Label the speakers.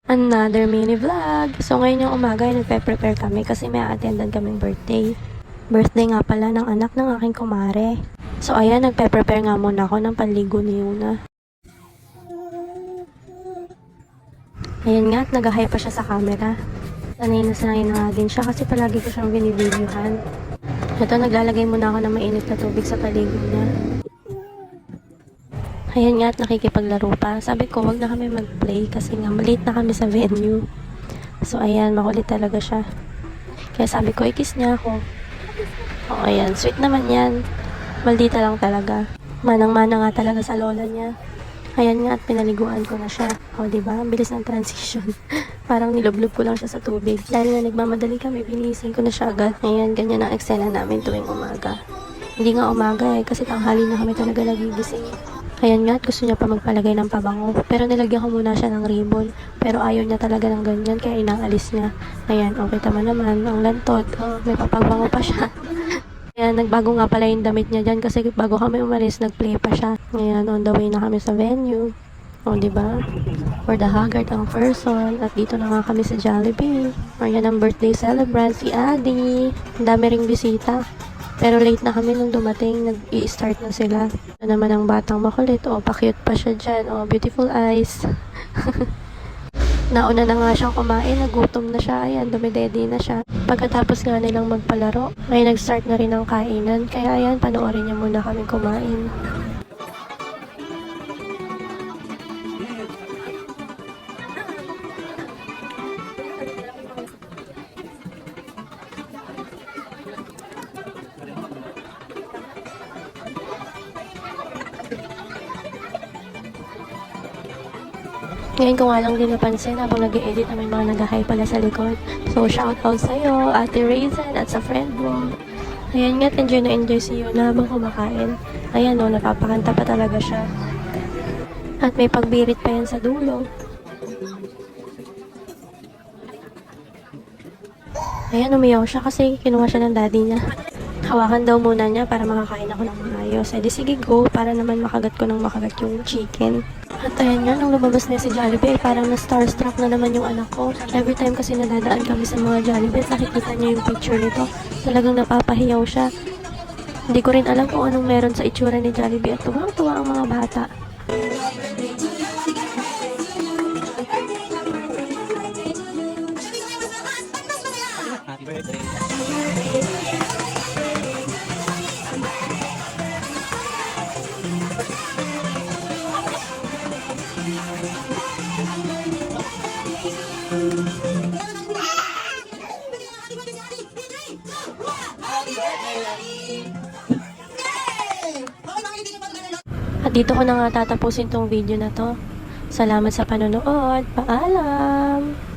Speaker 1: Another mini vlog. So ngayon yung umaga ay nagpe-prepare kami kasi may attendan kaming birthday. Birthday nga pala ng anak ng aking kumare. So ayan, nagpe-prepare nga muna ako ng panligo ni Yuna. Ayan nga, at nag-hi pa siya sa camera. Sanay na nga din siya kasi palagi ko siyang binibidyohan. Ito, naglalagay muna ako ng mainit na tubig sa paligo niya. Ayan nga, at nakikipaglaro pa. Sabi ko, wag na kami mag-play kasi nga malate na kami sa venue. So ayan, makulit talaga siya. Kaya sabi ko, i-kiss niya ako. O ayan, sweet naman yan. Maldita lang talaga. Manang-mana nga talaga sa lola niya. Ayan nga, at pinaliguan ko na siya. O diba, ang bilis ng transition. Parang nilublob ko lang siya sa tubig. Dahil na nagmamadali kami, binihisin ko na siya agad. Ayan, ganyan ang eksena namin tuwing umaga. Hindi nga umaga kasi tanghali na kami talaga nagigising. Ayan nga, at gusto niya pa magpalagay ng pabango. Pero nilagyan ko muna siya ng ribbon. Pero ayaw niya talaga ng ganyan, kaya inaalis niya. Ayan, okay tama naman. Ang lantod. Oh, may papabango pa siya. Ayan, nagbago nga pala yung damit niya dyan kasi bago kami umalis, nagplay pa siya. Ayan, on the way na kami sa venue. O, diba? For the haggard ang person. At dito na nga kami sa Jollibee. Ayan ang birthday celebrant, si Adi. Ang dami ring bisita. Pero late na kami nung dumating, nag-i-start na sila. Ito naman ang batang makulit. O, pa-cute pa siya dyan. O, beautiful eyes. Nauna na nga siyang kumain, nagutom na siya. Ayan, dumidedi na siya. Pagkatapos nga nilang magpalaro, ay nag-start na rin ang kainan. Kaya ayan, panoorin niya muna kami kumain. Ngayon ko nga lang din napansin habang nag-i-edit na may mga nag-hi pala sa likod. So, shoutout sa'yo, Ate Raisin at sa friend mo. Ayan nga, enjoy na enjoy si Yuna habang kumakain. Ayan o, napapakanta pa talaga siya. At may pagbirit pa yan sa dulo. Ayan, umiyaw siya kasi kinuha siya ng daddy niya. Hawakan daw muna niya para makakain ako ng maayos. Eh di sige go, para naman makagat ko ng makagat yung chicken. At ayan nga, nung lumabas na si Jollibee, parang na-starstruck na naman yung anak ko. Every time kasi nadadaan kami sa mga Jollibee, nakikita niya yung picture nito. Talagang napapahiyaw siya. Hindi ko rin alam kung anong meron sa itsura ni Jollibee at tuwang-tuwa ang mga bata.
Speaker 2: Happy birthday.
Speaker 1: At dito ko na nga tatapusin tong video na to. Salamat sa panonood. Paalam!